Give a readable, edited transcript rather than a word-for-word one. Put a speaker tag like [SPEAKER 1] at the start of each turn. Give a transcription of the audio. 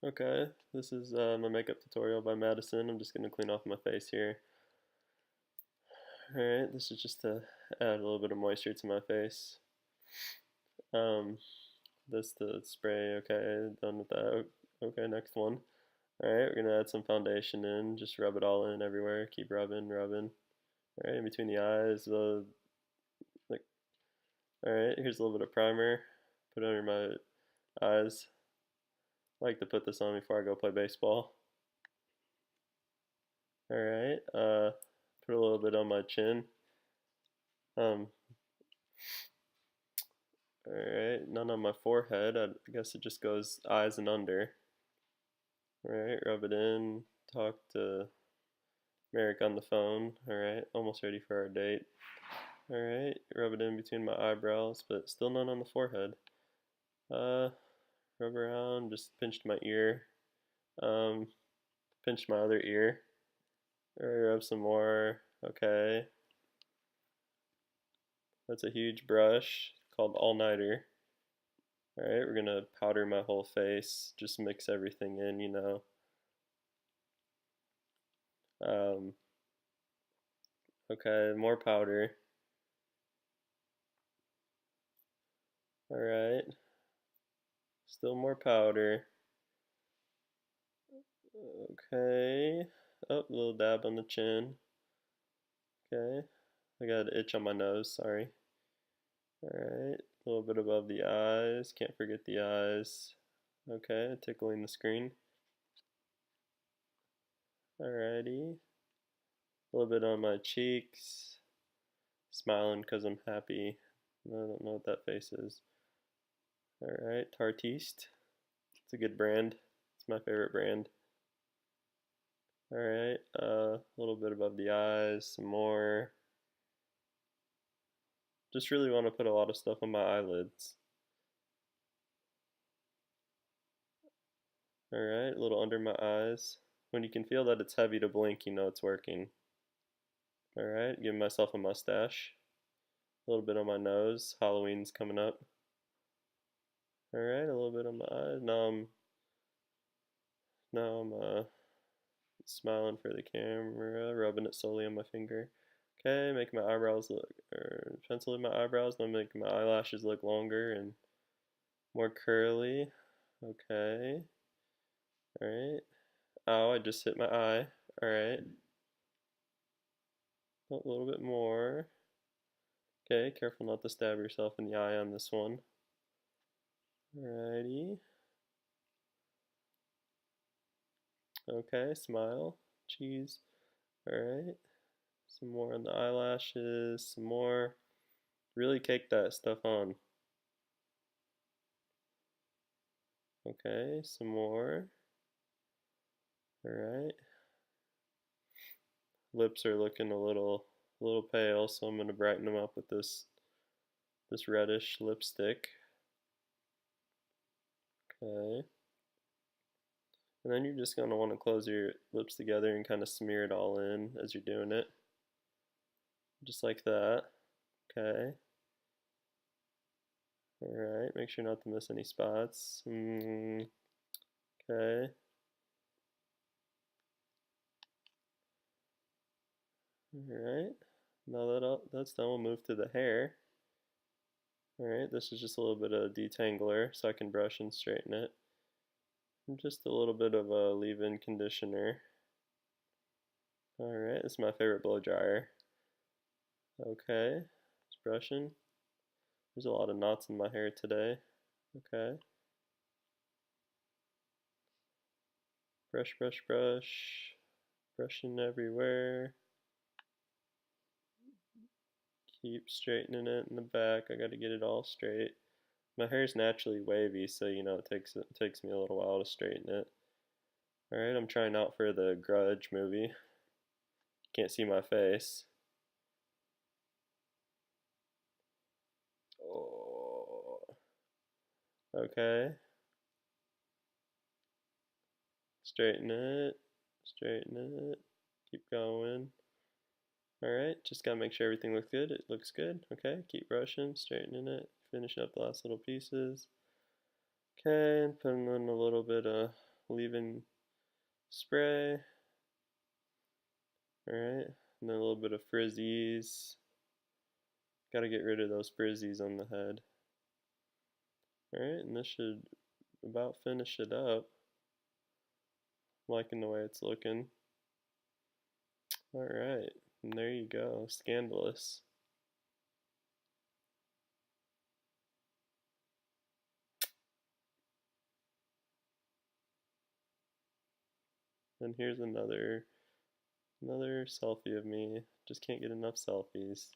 [SPEAKER 1] Okay, this is my makeup tutorial by Madison. I'm just going to clean off my face here. Alright, this is just to add a little bit of moisture to my face. This the spray, okay, done with that. Okay, next one. Alright, we're going to add some foundation in, just rub it all in everywhere, keep rubbing, rubbing. Alright, in between the eyes, like, alright, here's a little bit of primer, put it under my eyes. I like to put this on before I go play baseball. Alright, put a little bit on my chin. Alright, none on my forehead. I guess it just goes eyes and under. Alright, rub it in, talk to Merrick on the phone. Alright, almost ready for our date. Alright, rub it in between my eyebrows, but still none on the forehead. Rub around, just pinched my ear. Pinched my other ear. Rub some more. Okay. That's a huge brush called All-Nighter. Alright, we're gonna powder my whole face. Just mix everything in, you know. Okay, more powder. Alright. Still more powder. Okay. Oh, a little dab on the chin. Okay. I got an itch on my nose, sorry. Alright. A little bit above the eyes. Can't forget the eyes. Okay, tickling the screen. Alrighty. A little bit on my cheeks. Smiling because I'm happy. I don't know what that face is. Alright, Tarteist. It's a good brand. It's my favorite brand. Alright, a little bit above the eyes, some more. Just really want to put a lot of stuff on my eyelids. Alright, a little under my eyes. When you can feel that it's heavy to blink, you know it's working. Alright, giving myself a mustache. A little bit on my nose. Halloween's coming up. Alright, a little bit on my eyes. Now I'm smiling for the camera, rubbing it slowly on my finger. Okay, making my eyebrows look, or penciling my eyebrows, now making my eyelashes look longer and more curly. Okay. Alright. Ow, I just hit my eye. Alright. A little bit more. Okay, careful not to stab yourself in the eye on this one. Alrighty. Okay, smile. Cheese. Alright. Some more on the eyelashes. Some more. Really cake that stuff on. Okay, some more. Alright. Lips are looking a little pale, so I'm going to brighten them up with this reddish lipstick. Okay. And then you're just going to want to close your lips together and kind of smear it all in as you're doing it. Just like that. Okay. Alright, make sure not to miss any spots. Okay. Alright. Now that's done, we'll move to the hair. Alright, this is just a little bit of detangler so I can brush and straighten it. And just a little bit of a leave-in conditioner. Alright, this is my favorite blow dryer. Okay, just brushing. There's a lot of knots in my hair today. Okay. Brush, brush, brush. Brushing everywhere. Keep straightening it in the back. I gotta get it all straight. My hair is naturally wavy, so you know it takes me a little while to straighten it. Alright, I'm trying out for the Grudge movie. Can't see my face. Oh. Okay. Straighten it. Straighten it. Keep going. Alright, just gotta make sure everything looks good. It looks good. Okay, keep brushing, straightening it, finishing up the last little pieces. Okay, and putting in a little bit of leave-in spray. Alright, and then a little bit of frizzies. Gotta get rid of those frizzies on the head. Alright, and this should about finish it up. I'm liking the way it's looking. Alright, and there you go, Scandalous. And here's another selfie of me. Just can't get enough selfies.